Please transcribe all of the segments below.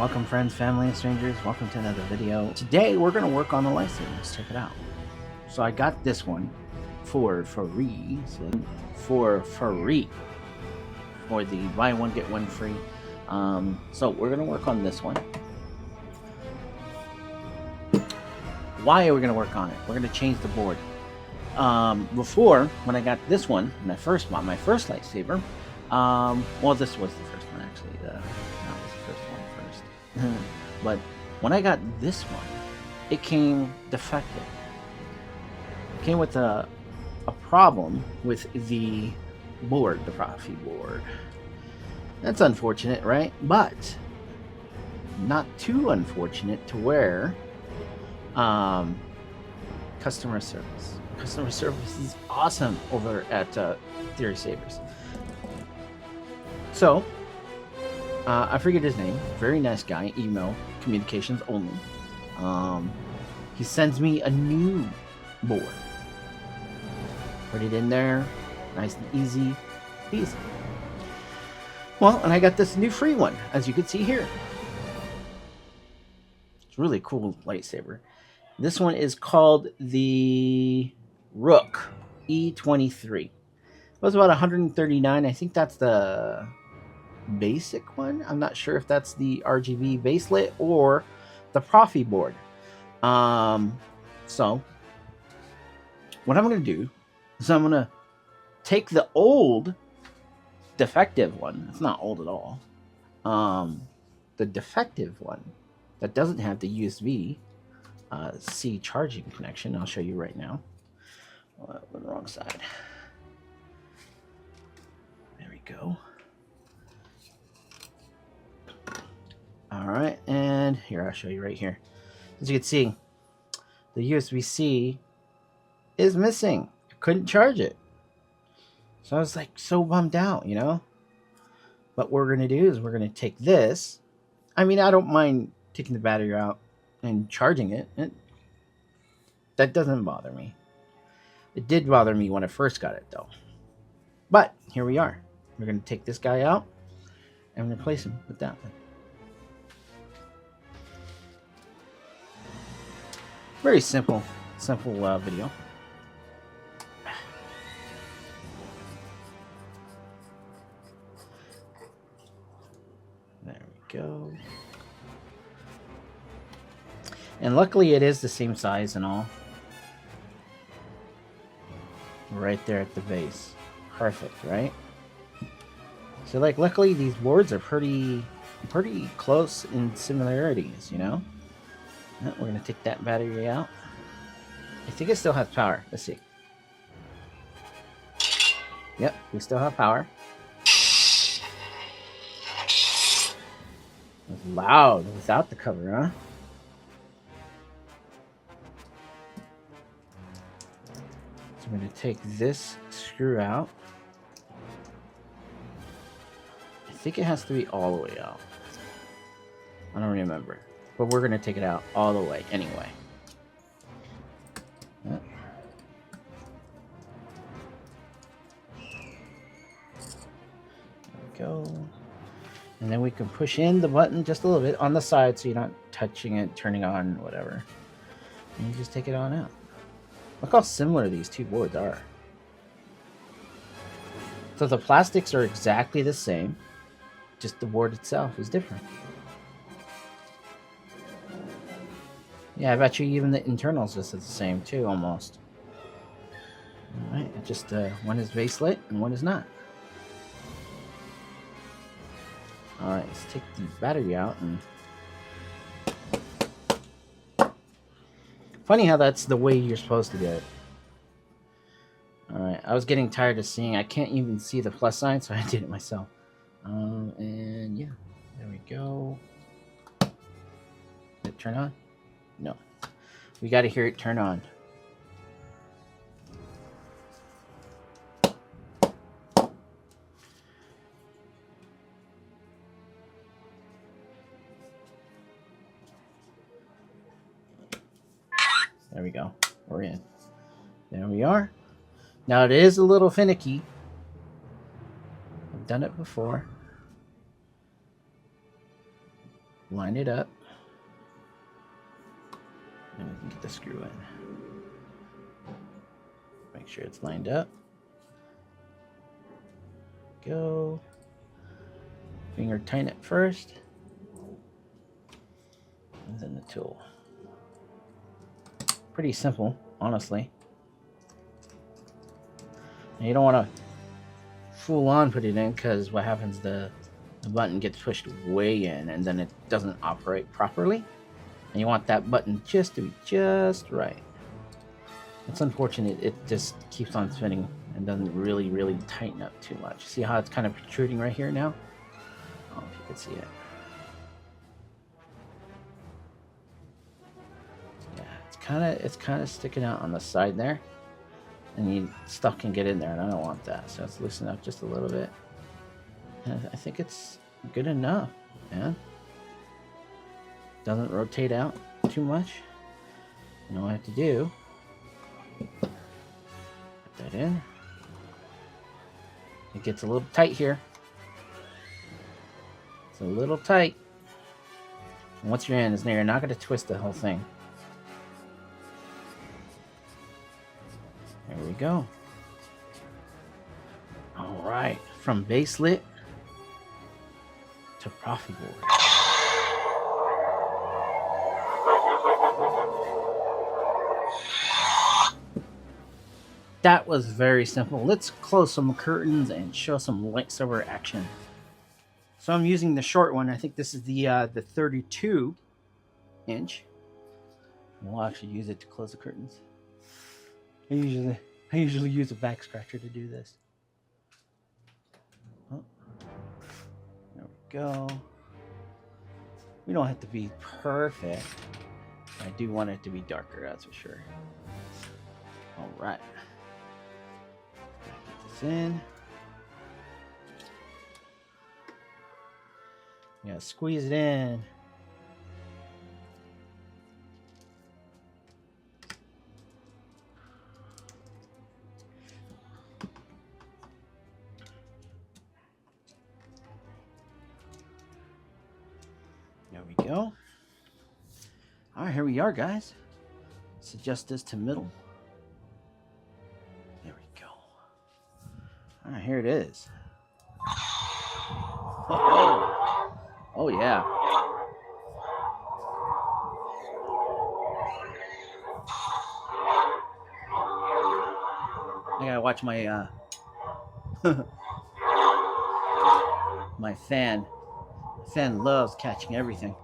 Welcome friends, family, and strangers. Welcome to another video. Today we're going to work on the lightsaber. Let's check it out. So I got this one for free. For the buy one get one free. So we're going to work on this one. Why are we going to work on it? We're going to change the board. Before, when I got this one, when I first bought my first lightsaber, well, this was the first one actually. That was the first one first. But when I got this one, it came defective. It came with a problem with the board, the proffie board. That's unfortunate, right? But not too unfortunate to where customer service. Customer service is awesome over at Theory Sabers. So, I forget his name. Very nice guy. Email communications only. He sends me a new board. Put it in there. Nice and easy. Easy. Well, and I got this new free one, as you can see here. It's a really cool lightsaber. This one is called the Rook E23. It was about 139. I think that's the basic one. I'm not sure if that's the RGB baselet or the proffie board. So what I'm going to do is I'm going to take the old defective one. It's not old at all. The defective one that doesn't have the USB C charging connection. I'll show you right now. Oh, on the wrong side. There we go. All right, and here I'll show you right here. As you can see, the USB-C is missing. I couldn't charge it, so I was like so bummed out, you know. But what we're gonna do is we're gonna take this. I mean, I don't mind taking the battery out and charging it. That doesn't bother me. It did bother me when I first got it, though. But here we are. We're gonna take this guy out and replace him with that one. Very simple video. There we go. And luckily it is the same size and all. Right there at the base. Perfect, right? So like luckily these boards are pretty close in similarities, you know? We're going to take that battery out. I think it still has power. Let's see. Yep, we still have power. It's loud without the cover, huh? So I'm going to take this screw out. I think it has to be all the way out. I don't remember. But we're going to take it out all the way anyway. Yep. There we go. And then we can push in the button just a little bit on the side so you're not touching it, turning on, whatever. And you just take it on out. Look how similar these two boards are. So the plastics are exactly the same. Just the board itself is different. Yeah, I bet you even the internals just is the same too, almost. Alright, just one is baselit and one is not. Alright, let's take the battery out and... Funny how that's the way you're supposed to do it. Alright, I was getting tired of seeing, I can't even see the plus sign, so I did it myself. And yeah, there we go. Did it turn on? No. We got to hear it turn on. There we go. We're in. There we are. Now it is a little finicky. I've done it before. line it up. And we can get the screw in. Make sure it's lined up. Go. Finger tighten it first. And then the tool. Pretty simple, honestly. And you don't want to full on put it in, because what happens, the button gets pushed way in and then it doesn't operate properly. And you want that button just to be just right. It's unfortunate it just keeps on spinning and doesn't really tighten up too much. See how it's kind of protruding right here now? I don't know if you can see it. Yeah, it's kind of sticking out on the side there. And stuff can get in there, and I don't want that. So let's loosen up just a little bit. And I think it's good enough, man. Doesn't rotate out too much. You know what I have to do? Put that in. It gets a little tight here. It's a little tight. And once you're in, you're not going to twist the whole thing. There we go. All right, from baselit to proffie board. That was very simple. Let's close some curtains and show some lightsaber action. So I'm using the short one. I think this is the 32 inch. We'll actually use it to close the curtains. I usually use a back scratcher to do this. Oh, there we go. We don't have to be perfect. I do want it to be darker, that's for sure. All right. Get this in. Yeah, squeeze it in. There we go. All right, here we are, guys. Let's adjust this to middle. There we go. All right, here it is. Oh, oh yeah. I gotta watch my my fan. Fan loves catching everything.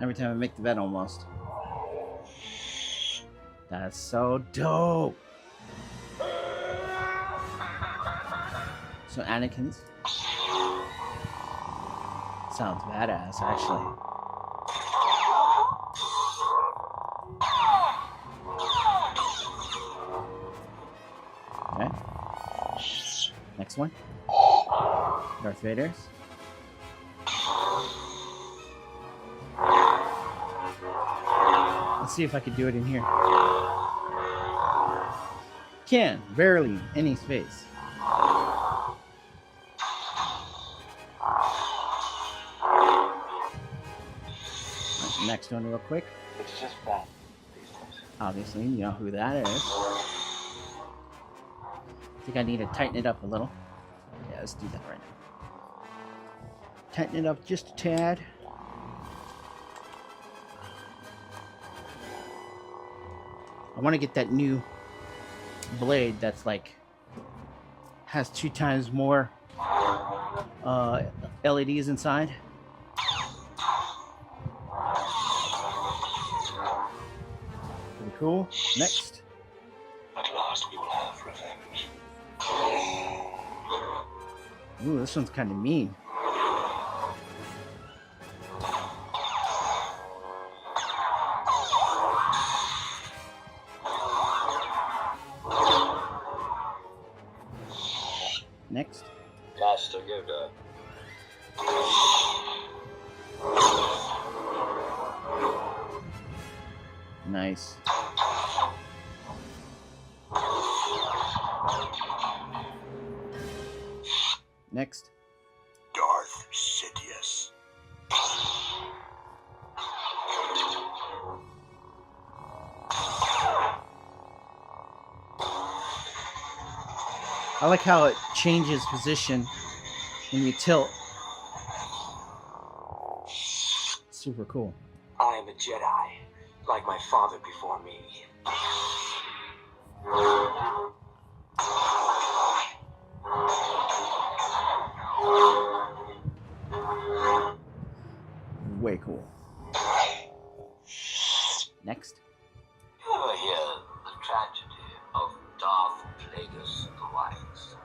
Every time I make the bed, almost. That's so dope. So Anakin's sounds badass, actually. Okay. Next one. Darth Vader's. Let's see if I can do it in here. Can, barely, any space. Right, next one real quick. It's just that. Obviously, you know who that is. I think I need to tighten it up a little. Yeah, let's do that right now. Tighten it up just a tad. I want to get that new blade that's like has 2 times more LEDs inside. Pretty cool. Next. At last we will have revenge. Ooh, this one's kind of mean. Next. Master Yoda. Nice. Next. Darth Sidious. I like how it changes position when you tilt. Super cool. I am a Jedi, like my father before me. Way cool. Next. You ever hear the tragedy of Darth Plagueis the Wise?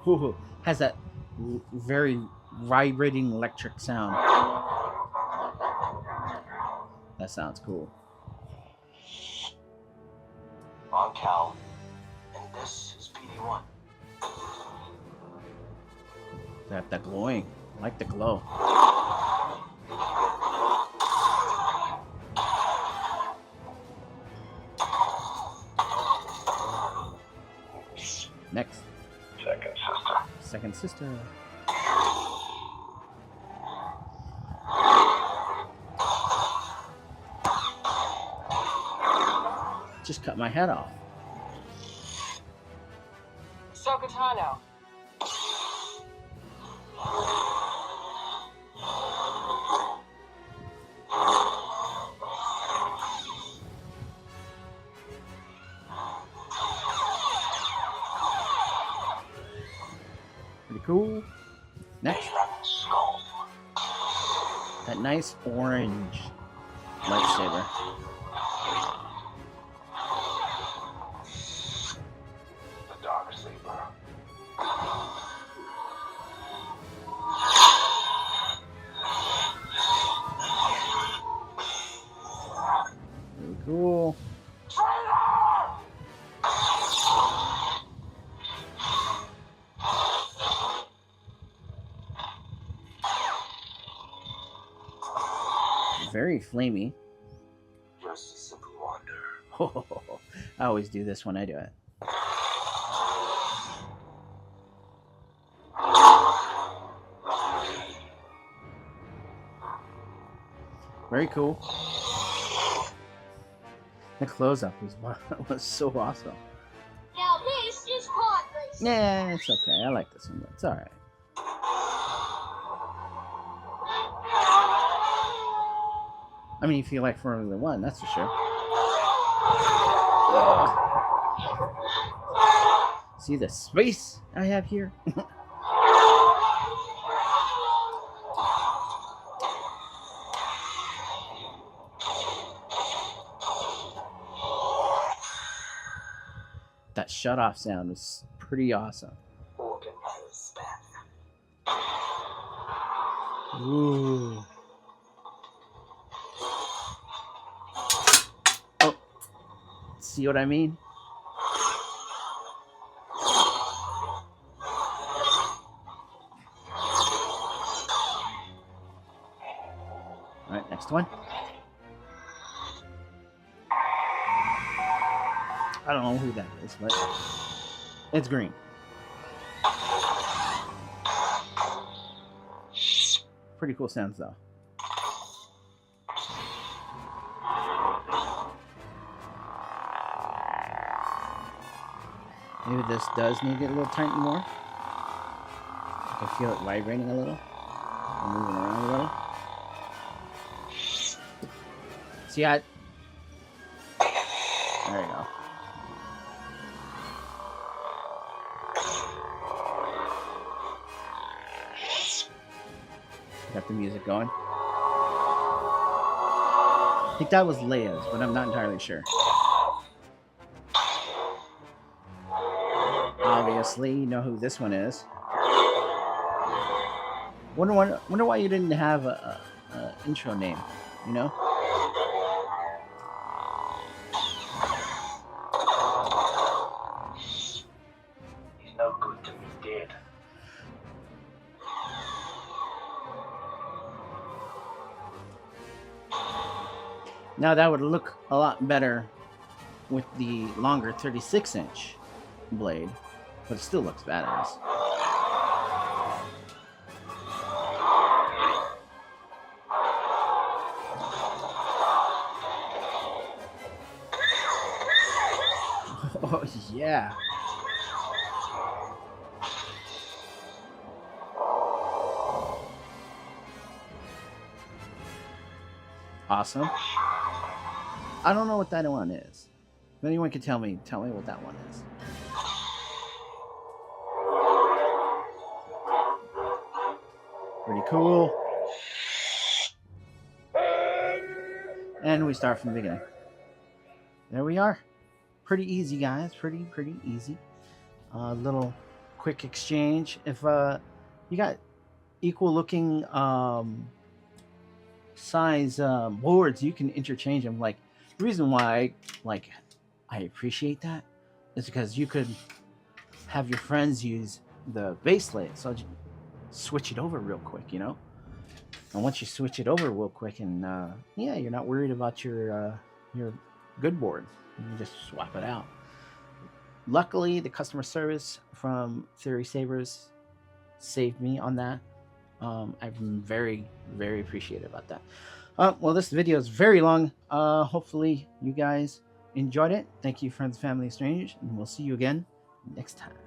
Ooh, has that very vibrating electric sound. That sounds cool. I'm Cal, and this is PD-1. That glowing. I like the glow. Next. Second sister. Just cut my head off. Sokotano. Pretty cool. Next. That nice orange lightsaber. The dark saber. Pretty cool. Very flamey. Just a simple wonder. I always do this when I do it. Very cool. The close-up was so awesome. Now this is pointless. Yeah, it's okay. I like this one, but it's alright. I mean, if you like Formula One, that's for sure. See the space I have here? That shut-off sound was pretty awesome. Organized span. Ooh. Oh. See what I mean? Alright, next one. I don't know who that is, but it's green. Pretty cool sounds, though. Maybe this does need to get a little tightened more. I can feel it vibrating a little. And moving around a little. See, there you go. Got the music going. I think that was Leia's, but I'm not entirely sure. Obviously, you know who this one is. Wonder why you didn't have a intro name, you know? He's no good to me dead. Now that would look a lot better with the longer 36-inch blade, but it still looks badass. Yeah. Awesome. I don't know what that one is. If anyone can tell me what that one is. Pretty cool. And we start from the beginning. There we are. Pretty easy, guys. Pretty easy. Little quick exchange. If you got equal looking size boards, you can interchange them. Like, the reason why I appreciate that is because you could have your friends use the base layer, so switch it over real quick, you know. And once you switch it over real quick, and yeah, you're not worried about your good board. You can just swap it out. Luckily, the customer service from Theory Sabers saved me on that. I'm very appreciative about that. Well, this video is very long. Hopefully you guys enjoyed it. Thank you, friends, family, strangers, and we'll see you again next time.